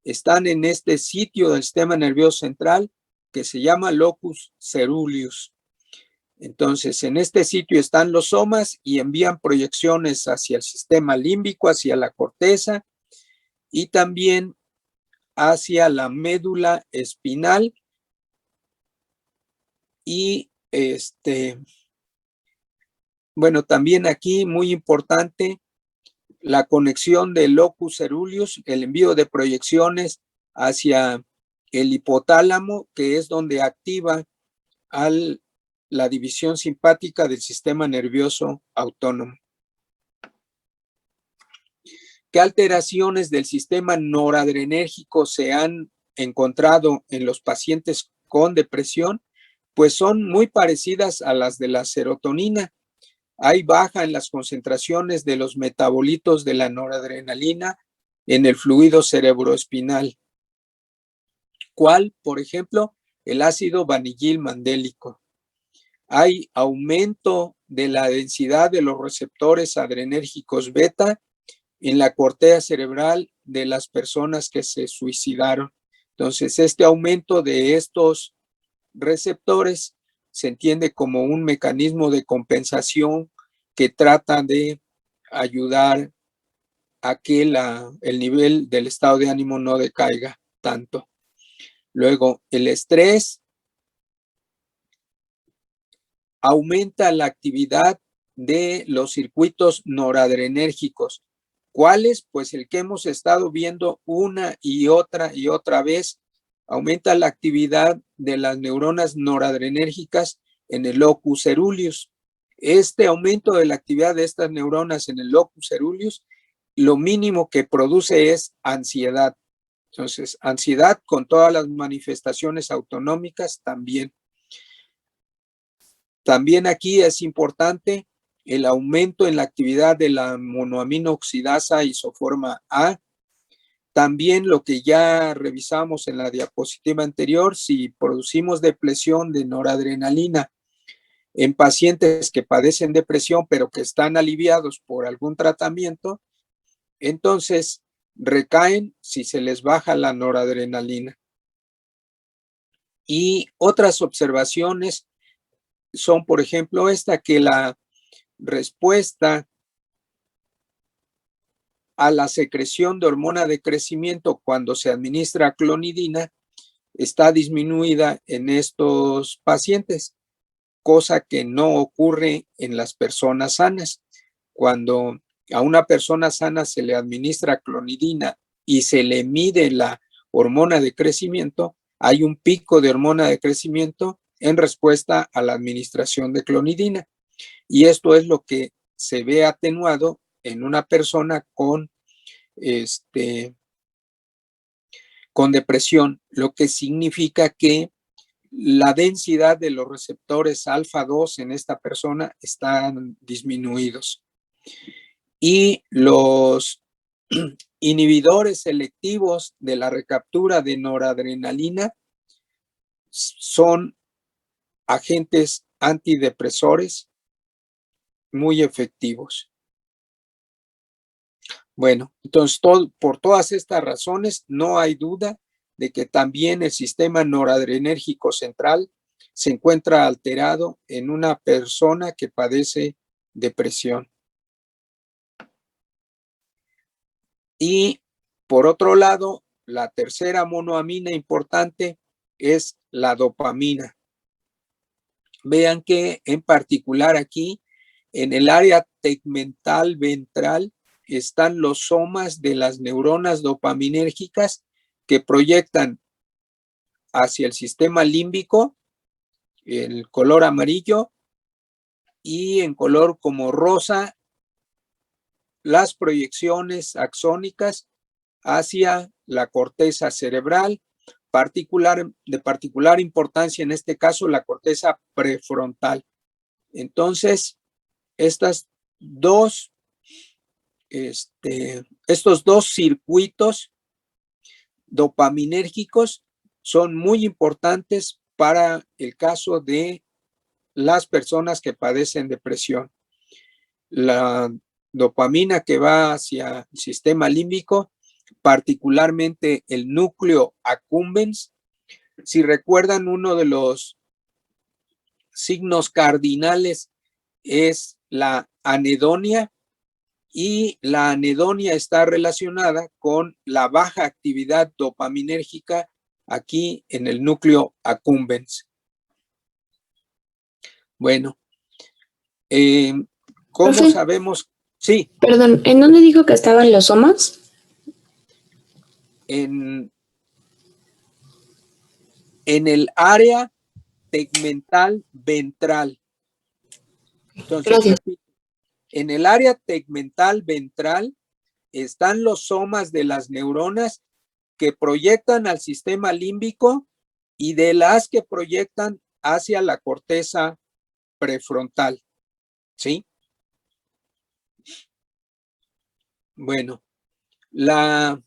están en este sitio del sistema nervioso central que se llama locus ceruleus. Entonces, en este sitio están los somas y envían proyecciones hacia el sistema límbico, hacia la corteza y también hacia la médula espinal. Y bueno, también aquí muy importante la conexión del locus ceruleus, el envío de proyecciones hacia el hipotálamo, que es donde activa la división simpática del sistema nervioso autónomo. ¿Qué alteraciones del sistema noradrenérgico se han encontrado en los pacientes con depresión? Pues son muy parecidas a las de la serotonina. Hay baja en las concentraciones de los metabolitos de la noradrenalina en el fluido cerebroespinal. ¿Cuál? Por ejemplo, el ácido vanillil-mandélico. Hay aumento de la densidad de los receptores adrenérgicos beta en la corteza cerebral de las personas que se suicidaron. Entonces, este aumento de estos receptores se entiende como un mecanismo de compensación que trata de ayudar a que el nivel del estado de ánimo no decaiga tanto. Luego, el estrés aumenta la actividad de los circuitos noradrenérgicos. ¿Cuáles? Pues el que hemos estado viendo una y otra vez. Aumenta la actividad de las neuronas noradrenérgicas en el locus coeruleus. Este aumento de la actividad de estas neuronas en el locus coeruleus, lo mínimo que produce es ansiedad. Entonces, ansiedad con todas las manifestaciones autonómicas también. También aquí es importante el aumento en la actividad de la monoamino oxidasa isoforma A. También lo que ya revisamos en la diapositiva anterior, si producimos depresión de noradrenalina en pacientes que padecen depresión pero que están aliviados por algún tratamiento, entonces recaen si se les baja la noradrenalina. Y otras observaciones son, por ejemplo, esta, que la respuesta a la secreción de hormona de crecimiento cuando se administra clonidina está disminuida en estos pacientes, cosa que no ocurre en las personas sanas. Cuando a una persona sana se le administra clonidina y se le mide la hormona de crecimiento, hay un pico de hormona de crecimiento en respuesta a la administración de clonidina. Y esto es lo que se ve atenuado en una persona con depresión, lo que significa que la densidad de los receptores alfa 2 en esta persona están disminuidos. Y los inhibidores selectivos de la recaptura de noradrenalina son agentes antidepresores muy efectivos. Bueno, entonces por todas estas razones no hay duda de que también el sistema noradrenérgico central se encuentra alterado en una persona que padece depresión. Y por otro lado, la tercera monoamina importante es la dopamina. Vean que en particular aquí, en el área tegmental ventral, están los somas de las neuronas dopaminérgicas que proyectan hacia el sistema límbico, el color amarillo, y en color como rosa, las proyecciones axónicas hacia la corteza cerebral, de particular importancia en este caso la corteza prefrontal. Entonces, estos dos circuitos dopaminérgicos son muy importantes para el caso de las personas que padecen depresión. La dopamina que va hacia el sistema límbico, particularmente el núcleo accumbens. Si recuerdan, uno de los signos cardinales es la anedonia, y la anedonia está relacionada con la baja actividad dopaminérgica aquí en el núcleo accumbens. Bueno, ¿cómo Profe, sabemos? Sí. Perdón, ¿en dónde dijo que estaban los somas? En el área tegmental ventral. Entonces, Gracias. repito, en el área tegmental ventral están los somas de las neuronas que proyectan al sistema límbico y de las que proyectan hacia la corteza prefrontal. ¿Sí? Bueno, las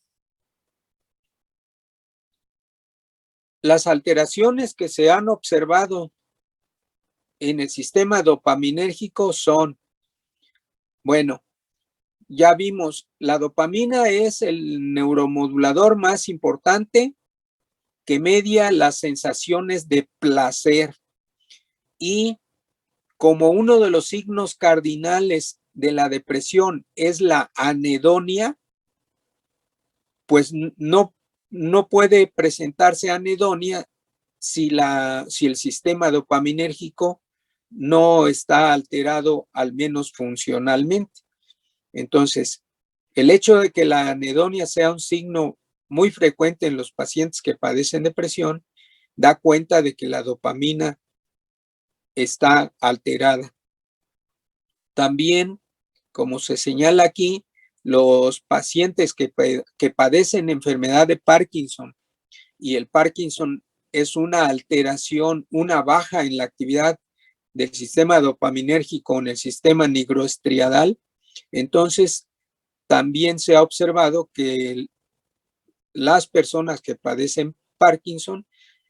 alteraciones que se han observado en el sistema dopaminérgico son, bueno, ya vimos, la dopamina es el neuromodulador más importante que media las sensaciones de placer. y como uno de los signos cardinales de la depresión es la anedonia, pues no puede presentarse anedonia si el sistema dopaminérgico no está alterado, al menos funcionalmente. Entonces, el hecho de que la anedonia sea un signo muy frecuente en los pacientes que padecen depresión da cuenta de que la dopamina está alterada. También, como se señala aquí, los pacientes que padecen enfermedad de Parkinson, y el Parkinson es una alteración, una baja en la actividad del sistema dopaminérgico en el sistema nigroestriadal, entonces también se ha observado que las personas que padecen Parkinson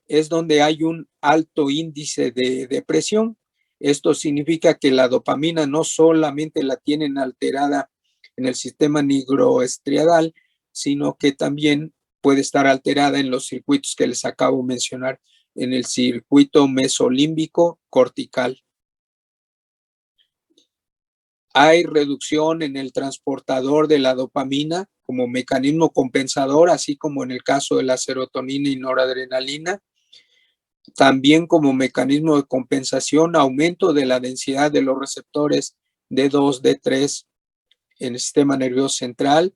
es donde hay un alto índice de depresión. Esto significa que la dopamina no solamente la tienen alterada en el sistema nigroestriadal, sino que también puede estar alterada en los circuitos que les acabo de mencionar, en el circuito mesolímbico cortical. Hay reducción en el transportador de la dopamina como mecanismo compensador, así como en el caso de la serotonina y noradrenalina. También como mecanismo de compensación, aumento de la densidad de los receptores D2, D3 en el sistema nervioso central.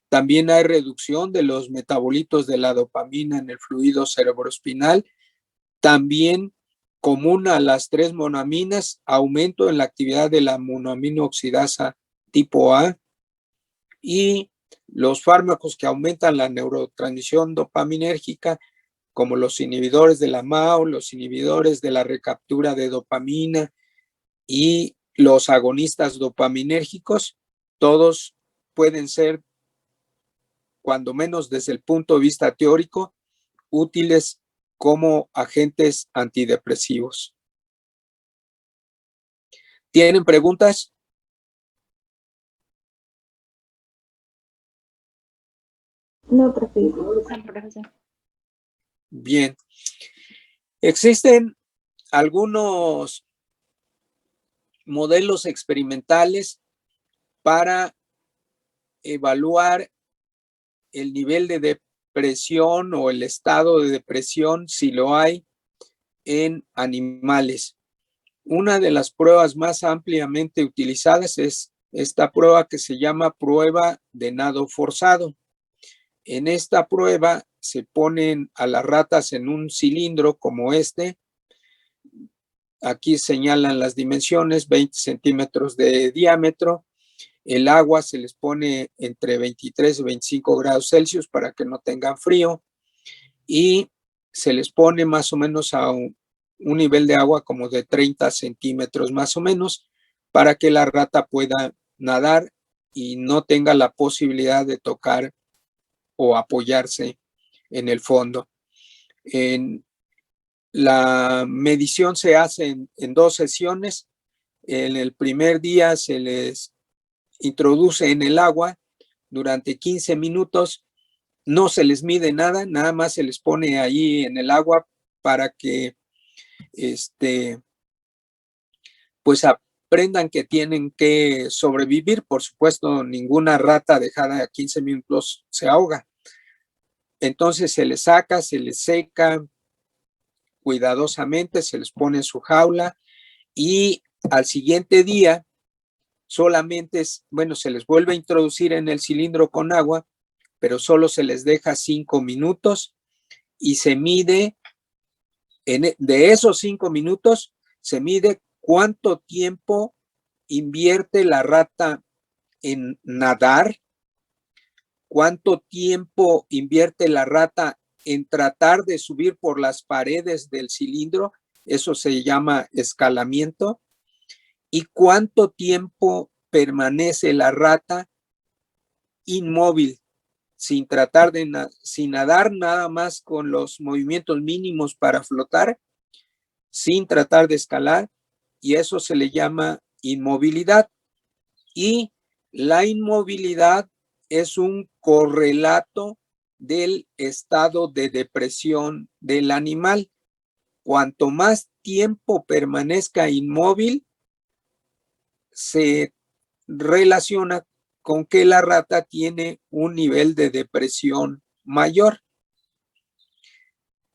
También hay reducción de los metabolitos de la dopamina en el fluido cerebroespinal. También común a las 3 monoaminas, aumento en la actividad de la monoamino oxidasa tipo A, y los fármacos que aumentan la neurotransmisión dopaminérgica, como los inhibidores de la MAO, los inhibidores de la recaptura de dopamina y los agonistas dopaminérgicos, todos pueden ser, cuando menos desde el punto de vista teórico, útiles como agentes antidepresivos. ¿Tienen preguntas? No, profesor. Bien. Existen algunos modelos experimentales para evaluar el nivel de depresión o el estado de depresión, si lo hay, en animales. Una de las pruebas más ampliamente utilizadas es esta prueba que se llama prueba de nado forzado. En esta prueba se ponen a las ratas en un cilindro como este. Aquí señalan las dimensiones, 20 centímetros de diámetro. El agua se les pone entre 23 y 25 grados Celsius para que no tengan frío. Y se les pone más o menos a un nivel de agua como de 30 centímetros más o menos, para que la rata pueda nadar y no tenga la posibilidad de tocar o apoyarse en el fondo. La medición se hace en 2 sesiones. En el primer día se les introduce en el agua durante 15 minutos. No se les mide nada, nada más se les pone ahí en el agua para que pues aprendan que tienen que sobrevivir. Por supuesto, ninguna rata dejada a 15 minutos se ahoga. Entonces se les saca, se les seca cuidadosamente, se les pone en su jaula y al siguiente día solamente se les vuelve a introducir en el cilindro con agua, pero solo se les deja 5 minutos y se mide, de esos 5 minutos, se mide cuánto tiempo invierte la rata en nadar, cuánto tiempo invierte la rata en tratar de subir por las paredes del cilindro, eso se llama escalamiento, y cuánto tiempo permanece la rata inmóvil, sin nadar, nada más con los movimientos mínimos para flotar, sin tratar de escalar, y eso se le llama inmovilidad. Y la inmovilidad es un correlato del estado de depresión del animal. Cuanto más tiempo permanezca inmóvil se relaciona con que la rata tiene un nivel de depresión mayor.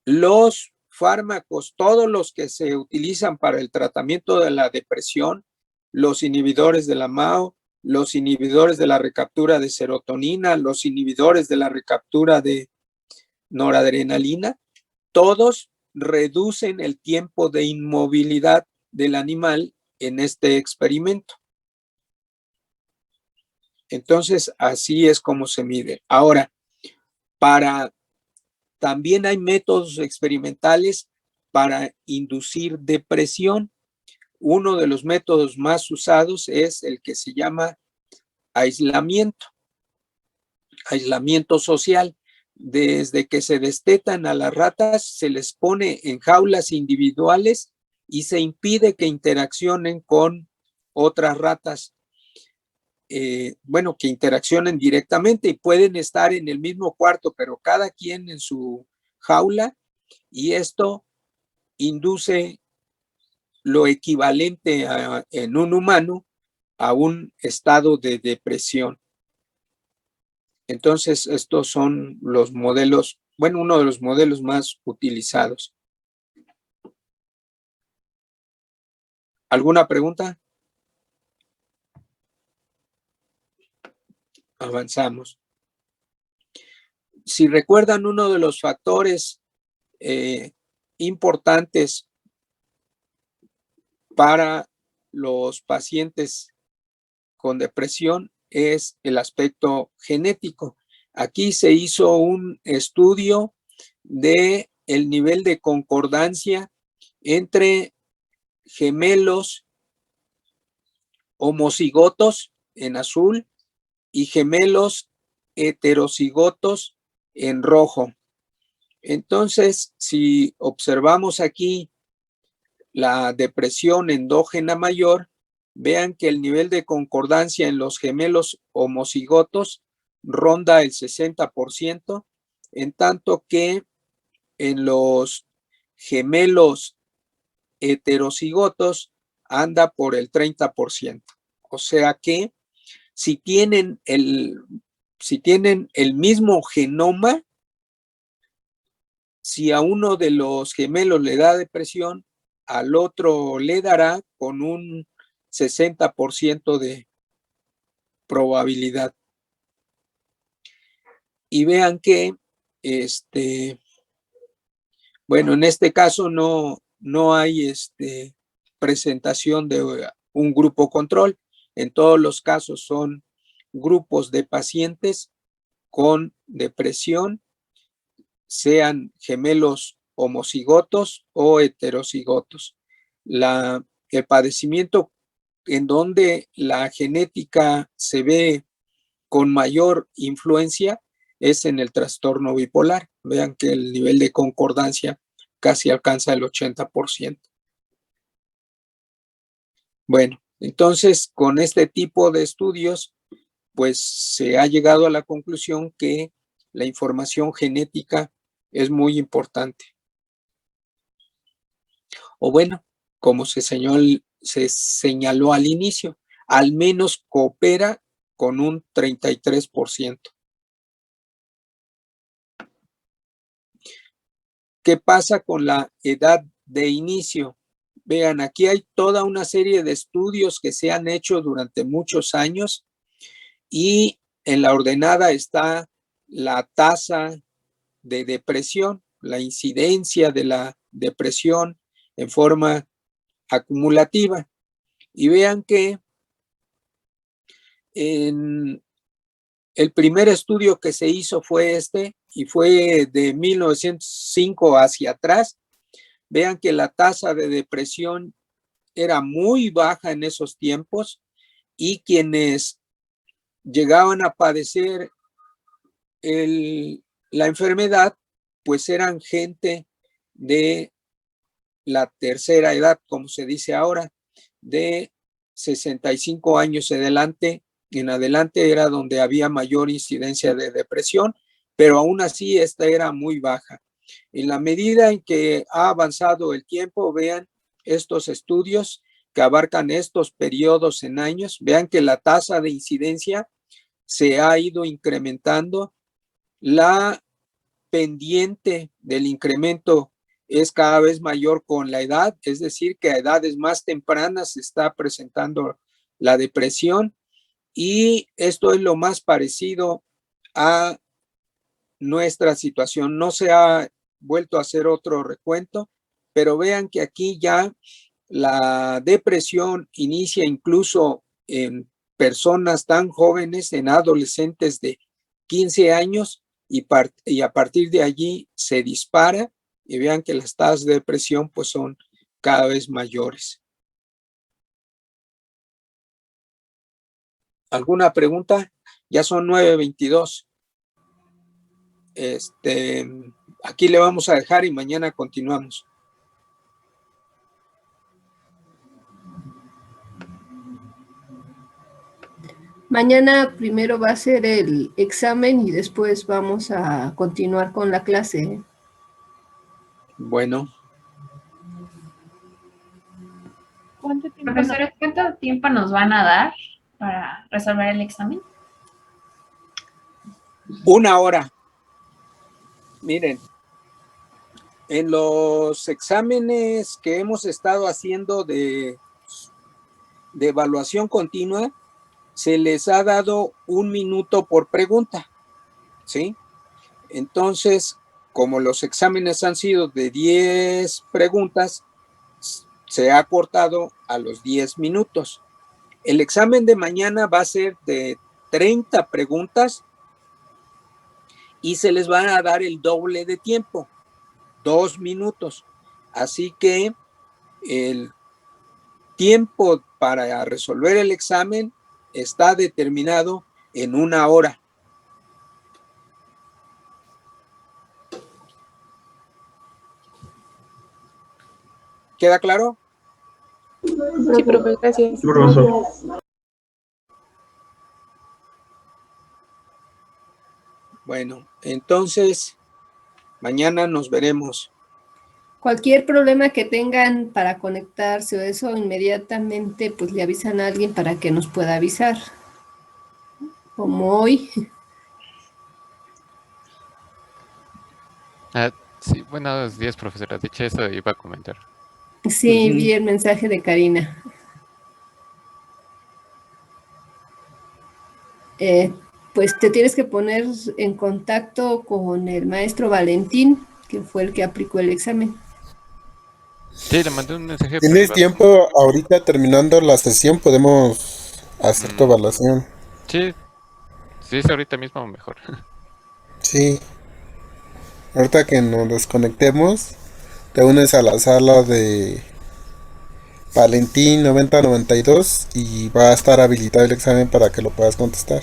Los fármacos, todos los que se utilizan para el tratamiento de la depresión, los inhibidores de la MAO, los inhibidores de la recaptura de serotonina, los inhibidores de la recaptura de noradrenalina, todos reducen el tiempo de inmovilidad del animal en este experimento. Entonces, así es como se mide. Ahora, también hay métodos experimentales para inducir depresión. Uno de los métodos más usados es el que se llama aislamiento social. Desde que se destetan a las ratas, se les pone en jaulas individuales y se impide que interaccionen con otras ratas. Que interaccionen directamente y pueden estar en el mismo cuarto, pero cada quien en su jaula, y esto induce lo equivalente en un humano a un estado de depresión. Entonces, estos son los modelos, uno de los modelos más utilizados. ¿Alguna pregunta? Avanzamos. Si recuerdan, uno de los factores importantes para los pacientes con depresión es el aspecto genético. Aquí se hizo un estudio de el nivel de concordancia entre gemelos homocigotos en azul y gemelos heterocigotos en rojo. Entonces, si observamos aquí la depresión endógena mayor, vean que el nivel de concordancia en los gemelos homocigotos ronda el 60%, en tanto que en los gemelos heterocigotos anda por el 30%. O sea que si tienen el mismo genoma, si a uno de los gemelos le da depresión, al otro le dará con un 60% de probabilidad. Y vean que, en este caso no hay presentación de un grupo control. En todos los casos son grupos de pacientes con depresión, sean gemelos homocigotos o heterocigotos. El padecimiento en donde la genética se ve con mayor influencia es en el trastorno bipolar. Vean que el nivel de concordancia casi alcanza el 80%. Bueno, entonces con este tipo de estudios, pues se ha llegado a la conclusión que la información genética es muy importante. O como se señaló al inicio, al menos coopera con un 33%. ¿Qué pasa con la edad de inicio? Vean, aquí hay toda una serie de estudios que se han hecho durante muchos años y en la ordenada está la tasa de depresión, la incidencia de la depresión en forma acumulativa. Y vean que en el primer estudio que se hizo fue y fue de 1905 hacia atrás. Vean que la tasa de depresión era muy baja en esos tiempos y quienes llegaban a padecer la enfermedad, pues eran gente de la tercera edad, como se dice ahora, de 65 años en adelante era donde había mayor incidencia de depresión, pero aún así esta era muy baja. En la medida en que ha avanzado el tiempo, vean estos estudios que abarcan estos periodos en años, vean que la tasa de incidencia se ha ido incrementando. La pendiente del incremento es cada vez mayor con la edad, es decir, que a edades más tempranas se está presentando la depresión, y esto es lo más parecido a nuestra situación. No se ha vuelto a hacer otro recuento, pero vean que aquí ya la depresión inicia incluso en personas tan jóvenes, en adolescentes de 15 años, y a partir de allí se dispara, y vean que las tasas de depresión pues son cada vez mayores. ¿Alguna pregunta? Ya son 9:22. Aquí le vamos a dejar y mañana continuamos. Mañana primero va a ser el examen y después vamos a continuar con la clase. Bueno. Profesores, ¿cuánto tiempo nos van a dar para resolver el examen? 1 hora. Miren, en los exámenes que hemos estado haciendo de evaluación continua, se les ha dado 1 minuto por pregunta, ¿sí? Entonces, como los exámenes han sido de 10 preguntas, se ha cortado a los 10 minutos. El examen de mañana va a ser de 30 preguntas y se les va a dar el doble de tiempo, 2 minutos. Así que el tiempo para resolver el examen está determinado en 1 hora. ¿Queda claro? Sí, profe, gracias. Sí, profesor. Bueno, entonces mañana nos veremos. Cualquier problema que tengan para conectarse o eso, inmediatamente pues le avisan a alguien para que nos pueda avisar. Como hoy. Sí, buenos días, profesora. De hecho, eso iba a comentar. Sí, vi el mensaje de Karina. Pues te tienes que poner en contacto con el maestro Valentín, que fue el que aplicó el examen. Sí, le mandé un mensaje ¿Tienes privado. tiempo ahorita terminando la sesión? Podemos hacer tu evaluación. Sí, sí, es ahorita mismo mejor. Sí. Ahorita que nos desconectemos, te unes a la sala de Valentín 9092 y va a estar habilitado el examen para que lo puedas contestar.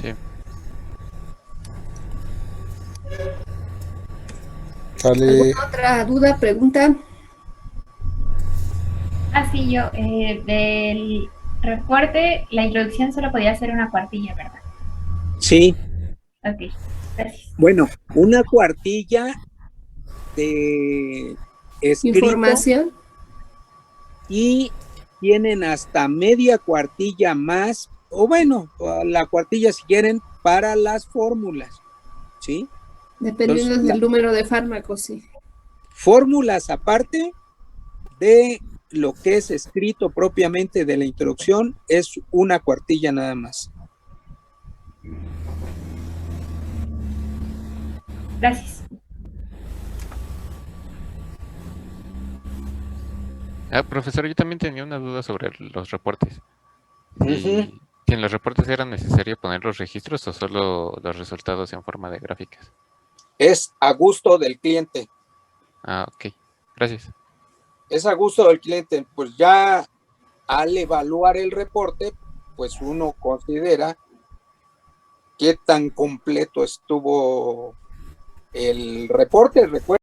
Sí. Sale. ¿Alguna otra duda, pregunta? Sí, yo, del reporte, la introducción solo podía ser una cuartilla, ¿verdad? Sí. Ok, gracias. Bueno, una cuartilla de escrito. Información. Y tienen hasta media cuartilla más, o bueno, la cuartilla si quieren, para las fórmulas, ¿sí? Dependiendo Entonces, del número de fármacos, sí. Fórmulas aparte de lo que es escrito propiamente de la introducción, es una cuartilla nada más. Gracias. Profesor, yo también tenía una duda sobre los reportes. Si en los reportes era necesario poner los registros o solo los resultados en forma de gráficas. Es a gusto del cliente. Ok. Gracias. Es a gusto del cliente. Pues ya al evaluar el reporte, pues uno considera qué tan completo estuvo el reporte. Recuerda